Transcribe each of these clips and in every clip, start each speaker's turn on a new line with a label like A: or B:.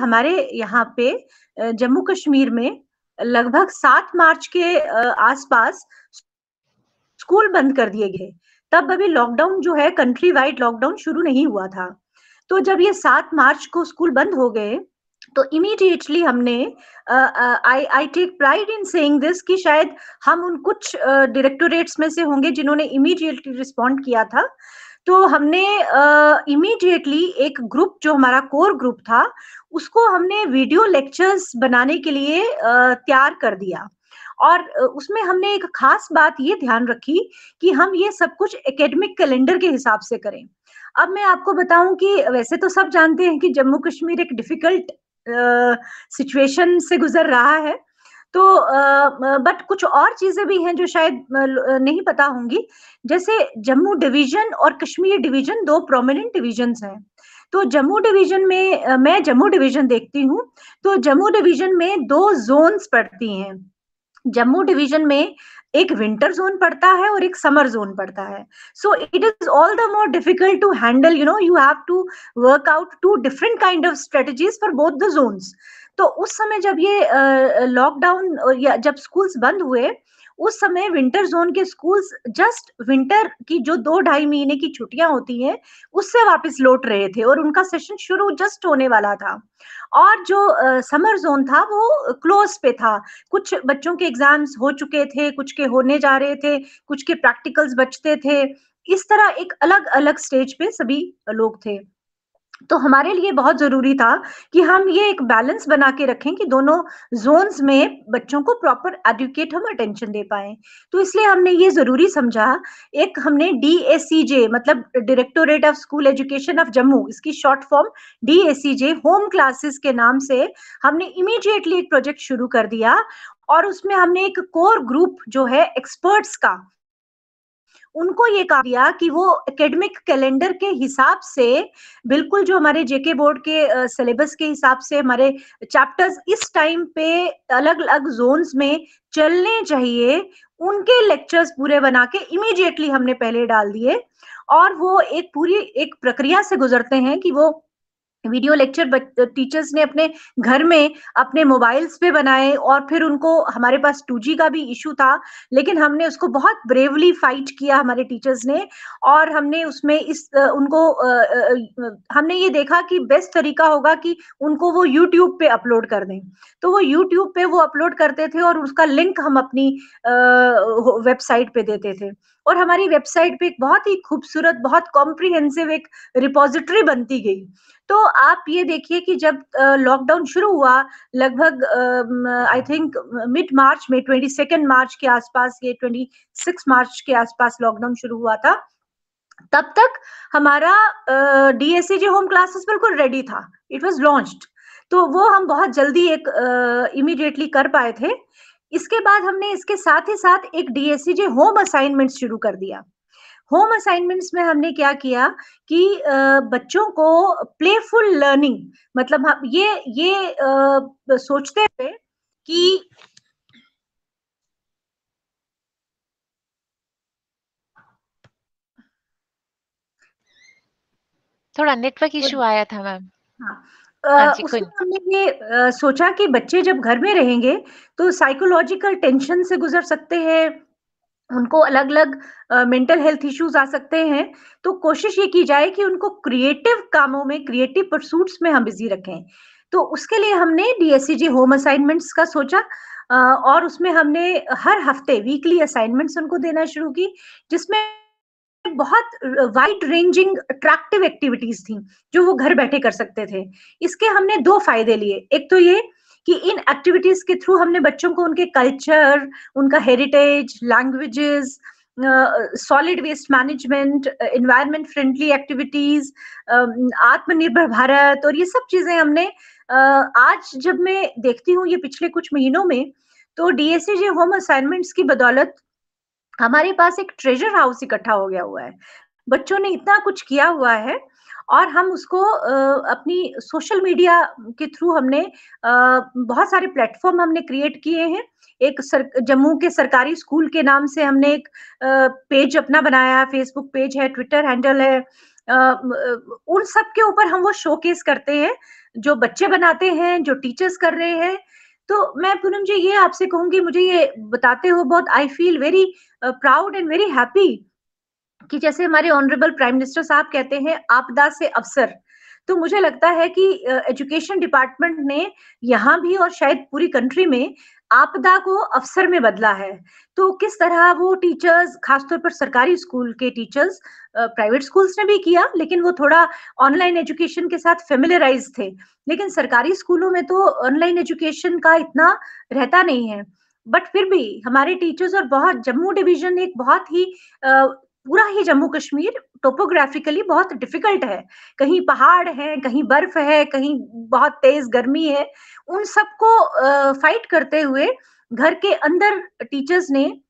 A: हमारे यहाँ पे जम्मू कश्मीर में लगभग 7 मार्च के आसपास स्कूल बंद कर दिए गए। तब अभी लॉकडाउन जो है कंट्री वाइड लॉकडाउन शुरू नहीं हुआ था। तो जब ये 7 मार्च को स्कूल बंद हो गए, तो इमीडिएटली हमने I take pride in saying this कि शायद हम उन कुछ डायरेक्टोरेट्स में से होंगे जिन्होंने इमीडिएटली रिस्पॉन्ड किया था। तो हमने इमीडिएटली एक ग्रुप जो हमारा कोर ग्रुप था, उसको हमने वीडियो लेक्चर्स बनाने के लिए तैयार कर दिया। और उसमें हमने एक खास बात ये ध्यान रखी कि हम ये सब कुछ एकेडमिक कैलेंडर के हिसाब से करें। अब मैं आपको बताऊं कि वैसे तो सब जानते हैं कि जम्मू कश्मीर एक डिफिकल्ट सिचुएशन से गुजर रहा है। तो बट कुछ और चीजें भी हैं जो शायद नहीं पता होंगी। जैसे जम्मू डिवीजन और कश्मीर डिवीजन 2 प्रोमिनेंट डिवीजन्स हैं। तो जम्मू डिवीजन में मैं जम्मू डिवीजन देखती हूँ। तो जम्मू डिवीजन में 2 जोन्स पड़ती हैं। जम्मू डिवीजन में एक विंटर जोन पड़ता है और एक समर जोन पड़ता है। So it is all the more difficult to handle, you have to work out 2 different kind of strategies for both the zones. तो उस समय जब ये लॉकडाउन या जब स्कूल्स बंद हुए, उस समय विंटर जोन के स्कूल्स जस्ट विंटर की जो 2-2.5 महीने की छुट्टियां होती हैं, उससे वापस लौट रहे थे और उनका सेशन शुरू जस्ट होने वाला था। और जो समर जोन था वो क्लोज पे था। कुछ बच्चों के एग्जाम्स हो चुके थे, कुछ के होने जा रहे थे, कुछ के प्रैक्टिकल्स बचते थे। इस तरह एक अलग-अलग स्टेज पे सभी लोग थे। तो हमारे लिए बहुत ज़रूरी था कि हम ये एक बैलेंस बना के रखें कि दोनों ज़ोन्स में बच्चों को प्रॉपर एडुकेट हम अटेंशन दे पाएँ। तो इसलिए हमने ये ज़रूरी समझा, एक हमने डीएसीजे मतलब directorate of school education of Jammu, इसकी शॉर्ट फॉर्म डीएसीजे होम क्लासेस के नाम से हमने इमीडिएटली एक प्रोजेक्ट शुरू कर दिया। और उसमें हमने एक कोर ग्रुप जो है एक्सपर्ट्स का, उनको ये कहा दिया कि वो एकेडमिक कैलेंडर के हिसाब से बिल्कुल जो हमारे जेके बोर्ड के सिलेबस के हिसाब से हमारे चैप्टर्स इस टाइम पे अलग-अलग ज़ोन्स में चलने चाहिए, उनके लेक्चर्स पूरे बना के इमीडिएटली हमने पहले डाल दिए। और वो एक पूरी एक प्रक्रिया से गुज़रते हैं कि वो वीडियो लेक्चर टीचर्स ने अपने घर में अपने मोबाइल्स पे बनाए। और फिर उनको हमारे पास 2G का भी इशू था, लेकिन हमने उसको बहुत ब्रेवली फाइट किया हमारे टीचर्स ने। और हमने उसमें हमने ये देखा कि बेस्ट तरीका होगा कि उनको वो यूट्यूब पे अपलोड कर दें। तो वो यूट्यूब पे वो अपलोड करते थे और उसका लिंक हम अपनी वेबसाइट पे देते थे। और हमारी वेबसाइट पे एक बहुत ही खूबसूरत, बहुत कॉम्प्रिहेंसिव एक रिपॉजिटरी बनती गई। तो आप ये देखिए कि जब लॉकडाउन शुरू हुआ, लगभग आई थिंक मिड मार्च में 22 मार्च के आसपास, ये 26 मार्च के आसपास लॉकडाउन शुरू हुआ था। तब तक हमारा डीएससीजे होम क्लासेस बिल्कुल रेडी था, इट वाज लॉन्च्ड। तो वो हम बहुत जल्दी एक इमीडिएटली कर पाए थे। इसके बाद हमने इसके साथ ही साथ एक डीएससीजे होम असाइनमेंट शुरू कर दिया। होम असाइनमेंट्स में हमने क्या किया कि बच्चों को प्लेफुल लर्निंग, मतलब हम ये सोचते थे कि
B: थोड़ा नेटवर्क इशू आया था मैम।
A: हाँ,
B: हाँ जी, कोई
A: उसमें हमने ये सोचा कि बच्चे जब घर में रहेंगे तो साइकोलॉजिकल टेंशन से गुजर सकते हैं, उनको अलग-अलग मेंटल हेल्थ इश्यूज आ सकते हैं। तो कोशिश ये की जाए कि उनको क्रिएटिव कामों में, क्रिएटिव परसूट्स में हम बिजी रखें। तो उसके लिए हमने डीएससीजी होम असाइनमेंट्स का सोचा। और उसमें हमने हर हफ्ते वीकली असाइनमेंट्स उनको देना शुरू की, जिसमें बहुत वाइड रेंजिंग अट्रैक्टिव एक्टिविटीज थी जो वो घर बैठे कर सकते थे। इसके हमने 2 फायदे लिए। एक तो ये कि इन एक्टिविटीज के थ्रू हमने बच्चों को उनके कल्चर, उनका heritage, languages, solid waste management, environment friendly activities, आत्मनिर्भर भारत और ये सब चीजें हमने आज जब मैं देखती हूँ ये पिछले कुछ महीनों में, तो डीएससीजे होम असाइनमेंट्स की बदौलत हमारे पास एक ट्रेजर हाउस इकट्ठा हो गया हुआ है। बच्चों ने इतना कुछ किया हुआ है और हम उसको अपनी सोशल मीडिया के थ्रू हमने बहुत सारे प्लेटफ़ॉर्म हमने क्रिएट किए हैं। एक जम्मू के सरकारी स्कूल के नाम से हमने एक पेज अपना बनाया है, फेसबुक पेज है, ट्विटर हैंडल है। उन सब के ऊपर हम वो शोकेस करते हैं जो बच्चे बनाते हैं, जो टीचर्स कर रहे हैं। तो मैं पूनम जी ये आपसे कहूँगी, मुझे ये बताते हुए बहुत I feel very proud and very happy कि जैसे हमारे ऑनरेबल प्राइम मिनिस्टर साहब कहते हैं, आपदा से अवसर। तो मुझे लगता है कि एजुकेशन डिपार्टमेंट ने यहाँ भी और शायद पूरी कंट्री में आपदा को अवसर में बदला है। तो किस तरह वो टीचर्स, खासतौर पर सरकारी स्कूल के टीचर्स, प्राइवेट स्कूल्स ने भी किया, लेकिन वो थोड़ा ऑनलाइन एजुकेशन के साथ फ़ैमिलियराइज़ थे। लेकिन सरकारी स्कूलों में तो ऑनलाइन एजुकेशन का इतना रहता नहीं है। बट फिर भी हमारे टीचर्स, और बहुत जम्मू डिवीज़न एक बहुत ही पूरा ही जम्मू कश्मीर टोपोग्राफिकली बहुत डिफिकल्ट है। कहीं पहाड़ है, कहीं बर्फ है, कहीं बहुत तेज गर्मी है। उन सबको फाइट करते हुए घर के अंदर टीचर्स ने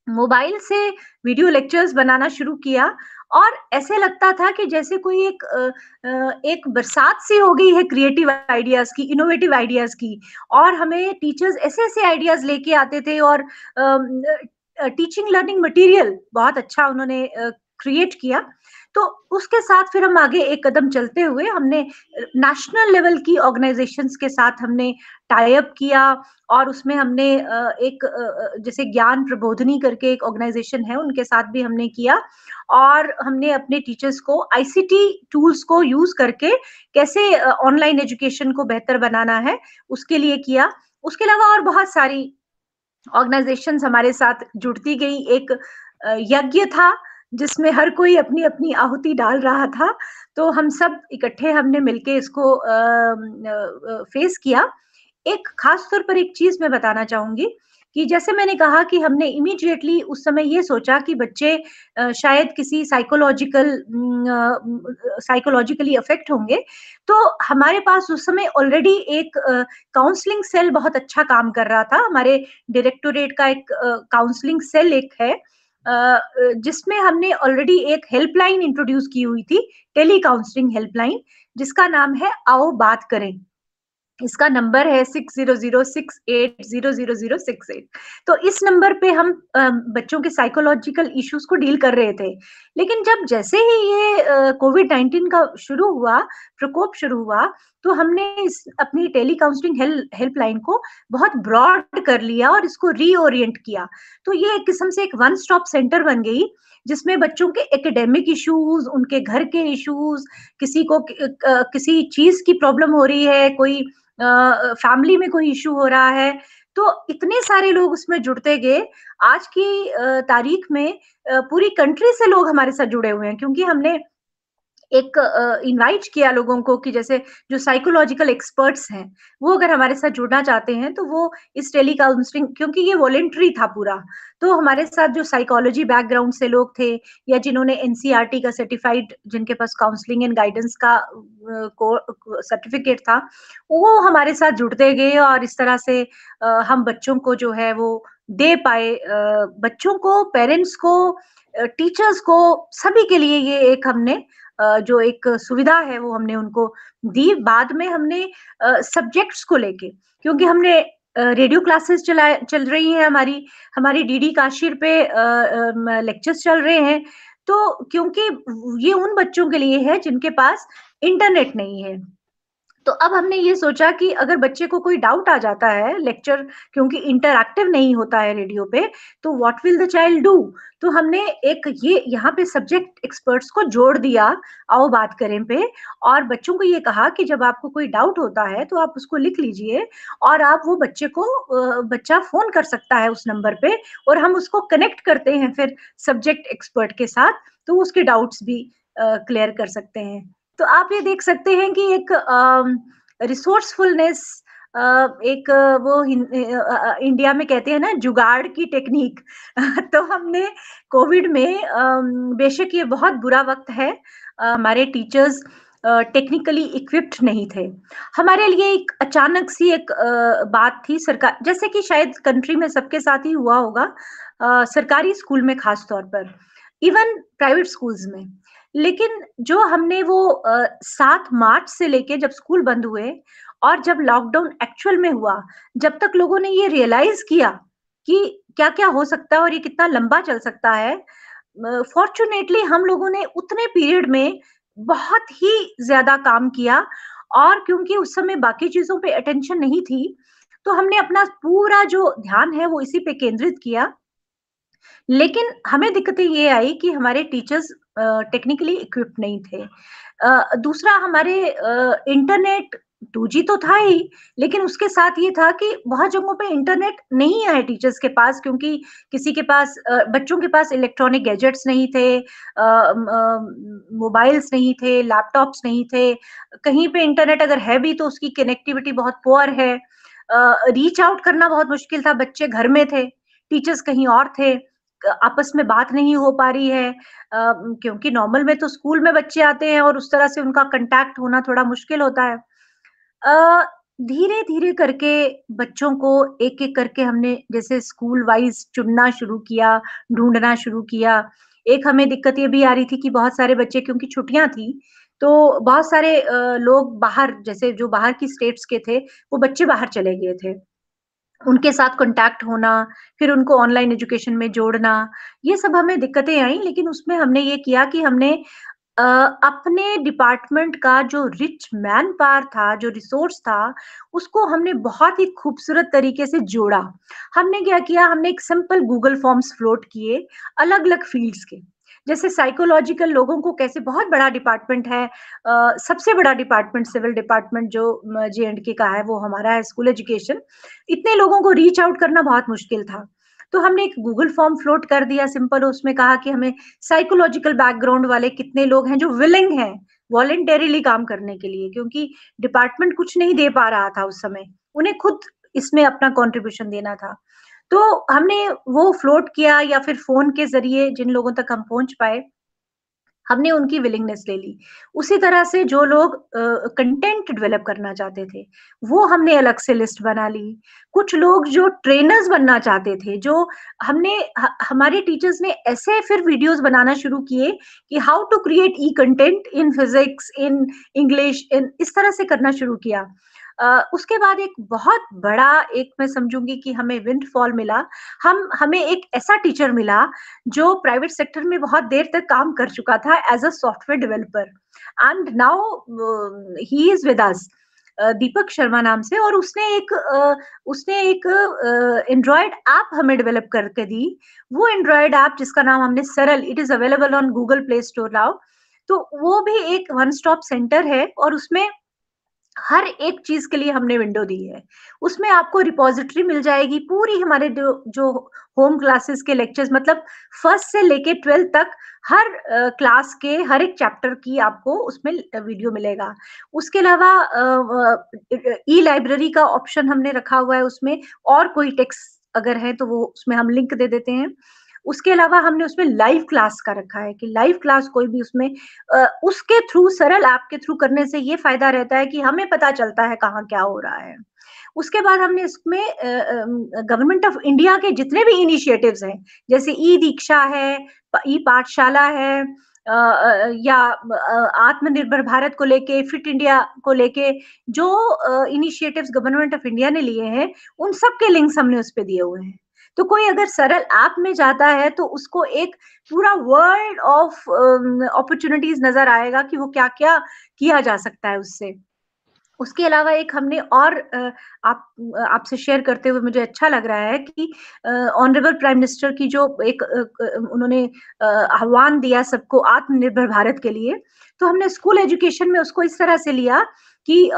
A: मोबाइल से वीडियो लेक्चर्स बनाना शुरू किया, और ऐसे लगता था कि जैसे कोई एक बरसात सी हो गई है क्रिएटिव आइडियाज की, इनोवेटिव आइडियाज की। और हमें टीचर्स ऐसे-ऐसे आइडियाज लेके आते थे, और टीचिंग लर्निंग मटेरियल बहुत अच्छा उन्होंने क्रिएट किया। तो उसके साथ फिर हम आगे एक कदम चलते हुए हमने नेशनल लेवल की ऑर्गेनाइजेशंस के साथ हमने टाई अप किया, और उसमें हमने जैसे ज्ञान प्रबोधिनी करके एक ऑर्गेनाइजेशन है, उनके साथ भी हमने किया। और हमने अपने टीचर्स को आईसीटी टूल्स को यूज़ करके कैसे ऑनलाइन एजुकेशन को बेहतर बनाना है, उसके लिए किया। उसके अलावा और बहुत सारी ऑर्गेनाइजेशंस हमारे साथ जुड़ती गई। एक यज्ञ था जिसमें हर कोई अपनी-अपनी आहुति डाल रहा था। तो हम सब इकट्ठे हमने मिलके इसको फेस किया। एक खास तौर पर एक चीज़ मैं बताना चाहूँगी कि जैसे मैंने कहा कि हमने इमीडिएटली उस समय ये सोचा कि बच्चे शायद किसी साइकोलॉजिकली अफेक्ट होंगे। तो हमारे पास उस समय ऑलरेडी एक काउंसलिंग सेल बहुत अच्छा काम कर रहा था। हमारे डायरेक्टोरेट का एक काउंसलिंग सेल एक है, जिसमें हमने ऑलरेडी एक हेल्पलाइन इंट्रोड्यूस की हुई थी, टेली काउंसलिंग हेल्पलाइन, जिसका नाम है आओ बात करें। इसका नंबर है 6006800068। तो इस नंबर पे हम बच्चों के साइकोलॉजिकल इश्यूज को डील कर रहे थे। लेकिन जब जैसे ही ये कोविड-19 का शुरू हुआ, प्रकोप शुरू हुआ, तो हमने इस अपनी टेली काउंसलिंग हेल्पलाइन को बहुत ब्रॉड कर लिया और इसको रीओरिएंट किया। तो ये एक किस्म से एक वन स्टॉप सेंटर बन गई, जिसमें बच्चों के एकेडमिक इश्यूज, उनके घर के इश्यूज, किसी को किसी चीज़ की प्रॉब्लम हो रही है, कोई फैमिली में कोई इश्यू हो रहा है, तो इतने सारे लोग उसमें जुड़ते गए। आज की तारीख में पूरी कंट्री से लोग हमारे साथ जुड़े हुए हैं, क्योंकि हमने एक इनवाइट किया लोगों को कि जैसे जो साइकोलॉजिकल एक्सपर्ट्स हैं, वो अगर हमारे साथ जुड़ना चाहते हैं, तो वो इस टेली काउंसलिंग, क्योंकि ये वॉलंटरी था पूरा, तो हमारे साथ जो साइकोलॉजी बैकग्राउंड से लोग थे, या जिन्होंने एनसीईआरटी का सर्टिफाइड, जिनके पास काउंसलिंग एंड गाइडेंस का सर्टिफिकेट था, वो हमारे साथ जुड़ते गए, और इस तरह से हम बच्चों को जो है वो दे पाए, बच्चों को, पेरेंट्स को, टीचर्स को, सभी के लिए ये एक हमने जो एक सुविधा है वो हमने उनको दी। बाद में हमने सब्जेक्ट्स को लेके, क्योंकि हमने रेडियो क्लासेस चल रही हैं, हमारी हमारी डीडी काशिर पे लेक्चर्स चल रहे हैं। तो क्योंकि ये उन बच्चों के लिए है जिनके पास इंटरनेट नहीं है। तो अब हमने ये सोचा कि अगर बच्चे को कोई डाउट आ जाता है, लेक्चर क्योंकि इंटरैक्टिव नहीं होता है रेडियो पे, तो what will the child do? तो हमने एक ये यहाँ पे सब्जेक्ट एक्सपर्ट्स को जोड़ दिया, आओ बात करें पे, और बच्चों को ये कहा कि जब आपको कोई डाउट होता है तो आप उसको लिख लीजिए, और आप वो बच्चे को बच्चा फ़ोन कर सकता है उस नंबर पे, और हम उसको कनेक्ट करते हैं फिर सब्जेक्ट एक्सपर्ट के साथ, तो उसके डाउट्स भी क्लियर कर सकते हैं। तो आप ये देख सकते हैं कि एक रिसोर्सफुलनेस, एक इंडिया में कहते हैं ना जुगाड़ की टेक्निक। तो हमने कोविड में बेशक ये बहुत बुरा वक़्त है, हमारे टीचर्स टेक्निकली इक्विप्ड नहीं थे। हमारे लिए एक अचानक सी एक बात थी, सरकार जैसे कि शायद कंट्री में सबके साथ ही हुआ होगा, सरकारी स्कूल में खास तौर पर, इवन प्राइवेट स्कूल्स में। लेकिन जो हमने वो 7 मार्च से लेके जब स्कूल बंद हुए, और जब लॉकडाउन एक्चुअल में हुआ, जब तक लोगों ने ये रियलाइज़ किया कि क्या-क्या हो सकता है और ये कितना लंबा चल सकता है, फॉर्च्यूनेटली हम लोगों ने उतने पीरियड में बहुत ही ज़्यादा काम किया, और क्योंकि उस समय बाकी चीज़ों पे अटेंशन नहीं थी, तो हमने अपना पूरा जो ध्यान है वो इसी पे केंद्रित किया। लेकिन हमें दिक्कतें ये आई कि हमारे टीचर्स टेक्निकली इक्विप्ड नहीं थे। दूसरा हमारे इंटरनेट 2G तो था ही, लेकिन उसके साथ ये था कि बहुत जगहों पे इंटरनेट नहीं है टीचर्स के पास, क्योंकि किसी के पास बच्चों के पास इलेक्ट्रॉनिक गैजेट्स नहीं थे, मोबाइल्स नहीं थे, लैपटॉप्स नहीं थे। कहीं पे इंटरनेट अगर है भी तो उसकी कनेक्टिविटी बहुत पुअर है। रीच आउट करना बहुत मुश्किल था, बच्चे घर में थे, टीचर्स कहीं और थे, आपस में बात नहीं हो पा रही है, क्योंकि नॉर्मल में तो स्कूल में बच्चे आते हैं और उस तरह से उनका कांटेक्ट होना थोड़ा मुश्किल होता है। अ, धीरे-धीरे करके बच्चों को एक-एक करके हमने जैसे स्कूल वाइज़ चुनना शुरू किया, ढूँढना शुरू किया। एक हमें दिक्कत ये भी आ रही थी कि बहुत सारे बच्चे, क्योंकि छुट्टियाँ थी, तो बहुत सारे लोग बाहर, जैसे जो बाहर की स्टेट्स के थे, वो बच्चे बाहर चले गए थे। उनके साथ कॉन्टैक्ट होना, फिर उनको ऑनलाइन एजुकेशन में जोड़ना, ये सब हमें दिक्कतें आई, लेकिन उसमें हमने ये किया कि हमने अ, अपने डिपार्टमेंट का जो रिच मैन पावर था, जो रिसोर्स था, उसको हमने बहुत ही खूबसूरत तरीके से जोड़ा। हमने क्या किया, हमने एक सिंपल गूगल फॉर्म्स फ्लोट किए, अलग-अलग फ़ील्ड्स के। जैसे साइकोलॉजिकल लोगों को कैसे, बहुत बड़ा डिपार्टमेंट है, सबसे बड़ा डिपार्टमेंट सिविल डिपार्टमेंट जो J&K का है, वो हमारा है स्कूल एजुकेशन। इतने लोगों को रीच आउट करना बहुत मुश्किल था। तो हमने एक गूगल फॉर्म फ्लोट कर दिया सिंपल, उसमें कहा कि हमें साइकोलॉजिकल बैकग्राउंड वाले कितने लोग हैं जो विलिंग हैं वॉलंटरीली काम करने के लिए, क्योंकि डिपार्टमेंट कुछ नहीं दे पा रहा था उस समय, उन्हें खुद इसमें अपना कंट्रीब्यूशन देना था। तो हमने वो फ्लोट किया, या फिर फोन के जरिए जिन लोगों तक हम पहुंच पाए, हमने उनकी विलिंगनेस ले ली। उसी तरह से जो लोग कंटेंट डेवलप करना चाहते थे, वो हमने अलग से लिस्ट बना ली। कुछ लोग जो ट्रेनर्स बनना चाहते थे, जो हमने हमारे टीचर्स ने ऐसे फिर वीडियोस बनाना शुरू किए कि how to create e content in physics, in English, in इस तरह से करना शुरू किया। उसके बाद एक बहुत बड़ा, एक मैं समझूंगी कि हमें विंडफॉल मिला। हमें एक ऐसा टीचर मिला जो प्राइवेट सेक्टर में बहुत देर तक काम कर चुका था as a software developer, and now he is with us, Deepak Sharma नाम से। और उसने एक एंड्रॉयड ऐप हमें डेवलप करके दी। वो एंड्रॉयड ऐप जिसका नाम हमने सरल, it is available on Google play store now. तो वो भी एक वन स्टॉप सेंटर है, और उसमें हर एक चीज़ के लिए हमने विंडो दी है। उसमें आपको रिपॉज़िटरी मिल जाएगी, पूरी हमारे जो जो होम क्लासेस के लेक्चर्स, मतलब फर्स्ट से लेके 12th तक हर क्लास के हर एक चैप्टर की आपको उसमें वीडियो मिलेगा। उसके अलावा ई लाइब्रेरी का ऑप्शन हमने रखा हुआ है उसमें, और कोई टेक्स्ट अगर है तो वो उसमें हम लिंक दे देते हैं। उसके अलावा हमने उसमें लाइव क्लास का रखा है कि लाइव क्लास कोई भी उसमें उसके थ्रू, सरल ऐप के थ्रू करने से ये फ़ायदा रहता है कि हमें पता चलता है कहाँ क्या हो रहा है। उसके बाद हमने इसमें गवर्नमेंट ऑफ इंडिया के जितने भी इनिशिएटिव्स हैं, जैसे ई दीक्षा है, ई पाठशाला है, या आत्मनिर्भर भारत को लेके, फिट इंडिया को लेके, जो इनिशिएटिव्स गवर्नमेंट ऑफ इंडिया ने लिए हैं, उन सब के लिंक्स हमने उस पे दिए हुए हैं। तो कोई अगर सरल ऐप में जाता है तो उसको एक पूरा वर्ल्ड ऑफ अपॉर्चुनिटीज नजर आएगा कि वो क्या-क्या किया जा सकता है उससे। उसके अलावा एक हमने और आपसे शेयर करते हुए मुझे अच्छा लग रहा है कि ऑनरेबल प्राइम मिनिस्टर की जो एक उन्होंने आह्वान दिया सबको आत्मनिर्भर भारत के लिए, तो हमने स्कूल एजुकेशन में उसको इस तरह से लिया कि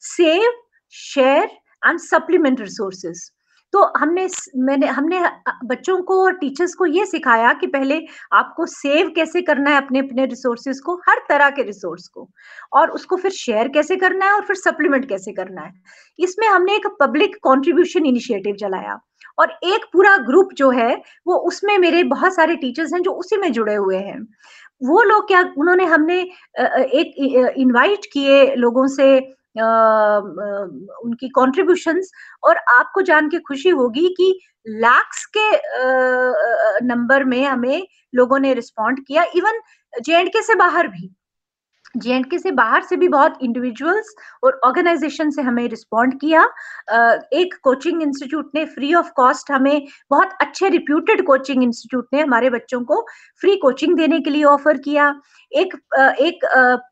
A: save, share and supplement resources. तो हमने बच्चों को और टीचर्स को ये सिखाया कि पहले आपको सेव कैसे करना है अपने अपने रिसोर्सेज को, हर तरह के रिसोर्स को, और उसको फिर शेयर कैसे करना है और फिर सप्लीमेंट कैसे करना है। इसमें हमने एक पब्लिक कंट्रीब्यूशन इनिशिएटिव चलाया, और एक पूरा ग्रुप जो है वो, उसमें मेरे बहुत सारे टीचर्स हैं जो उसी में जुड़े हुए हैं। वो लोग क्या, उन्होंने हमने एक इनवाइट किए लोगों से उनकी कंट्रीब्यूशंस, और आपको जान के खुशी होगी कि लैक्स के नंबर में हमें लोगों ने रिस्पॉन्ड किया, इवन J&K से बाहर भी। जे-एंड-के से बाहर से भी बहुत इंडिविजुअल्स और ऑर्गेनाइजेशन से हमें रिस्पॉन्ड किया। एक कोचिंग इंस्टीट्यूट ने फ्री ऑफ कॉस्ट हमें, बहुत अच्छे रिप्यूटेड कोचिंग इंस्टीट्यूट ने हमारे बच्चों को फ्री कोचिंग देने के लिए ऑफर किया। एक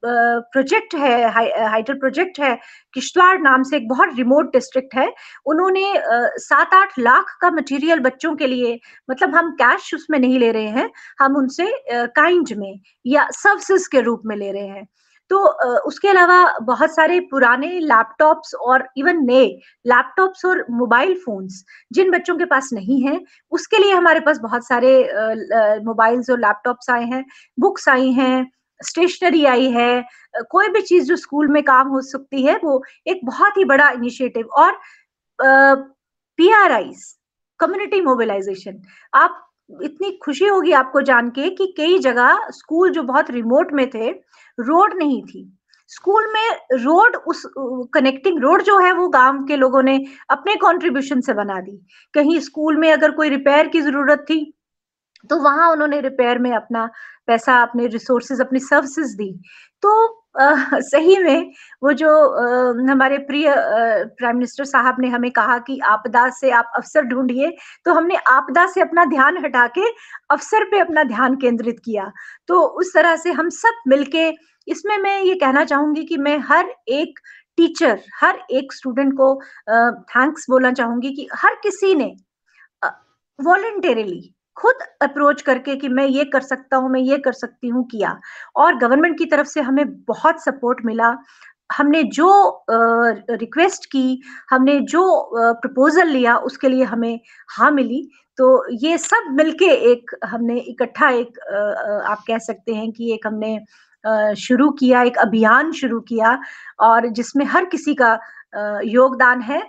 A: प्रोजेक्ट है, हाइडल प्रोजेक्ट है, किश्तवाड़ नाम से एक बहुत रिमोट डिस्ट्रिक्ट है। उन्होंने 7-8 लाख का मटेरियल बच्चों के लिए, मतलब हम कैश उसमें नहीं ले रहे हैं, हम उनसे काइंड में या सर्विसेज के रूप में ले रहे हैं। तो उसके अलावा बहुत सारे पुराने लैपटॉप्स और इवन नए लैपटॉप्स और मोबाइल फ़ोन्स जिन बच्चों के पास नहीं हैं, उसके लिए हमारे पास बहुत सारे मोबाइल्स और लैपटॉप्स आए हैं, बुक्स आई हैं, स्टेशनरी आई है, कोई भी चीज़ जो स्कूल में काम हो सकती है, वो एक बहुत ही बड़ा इनिशिएटिव। और पीआरआईज़, कम्युनिटी मोबिलाइजेशन, आप, इतनी खुशी होगी आपको जान के कि कई जगह स्कूल जो बहुत रिमोट में थे, रोड नहीं थी। स्कूल में रोड, उस कनेक्टिंग रोड जो है वो गाँव के लोगों ने अपने कंट्रीब्यूशन से बना दी। कहीं स्कूल में अगर कोई रिपेयर की ज़रूरत थी, तो वहाँ उन्होंने रिपेयर में अपना पैसा, अपने रिसोर्सेज़, अपनी सर्विसेज़ दी। तो सही में वो जो हमारे प्रिय प्राइम मिनिस्टर साहब ने हमें कहा कि आपदा से आप अवसर ढूँढिए, तो हमने आपदा से अपना ध्यान हटा के अवसर पे अपना ध्यान केंद्रित किया। तो उस तरह से हम सब मिलके, इसमें मैं ये कहना चाहूँगी कि मैं हर एक टीचर, हर एक स्टूडेंट को थैंक्स बोलना चाहूँगी कि हर किसी ने अ, वॉलंटरीली खुद अप्रोच करके कि मैं ये कर सकता हूँ, मैं ये कर सकती हूँ, किया। और गवर्नमेंट की तरफ से हमें बहुत सपोर्ट मिला। हमने जो रिक्वेस्ट की, हमने जो प्रपोज़ल लिया, उसके लिए हमें हाँ मिली। तो ये सब मिलके एक हमने इकट्ठा एक आप कह सकते हैं कि एक हमने शुरू किया, एक अभियान शुरू किया, और जिसमें हर किसी का योगदान है।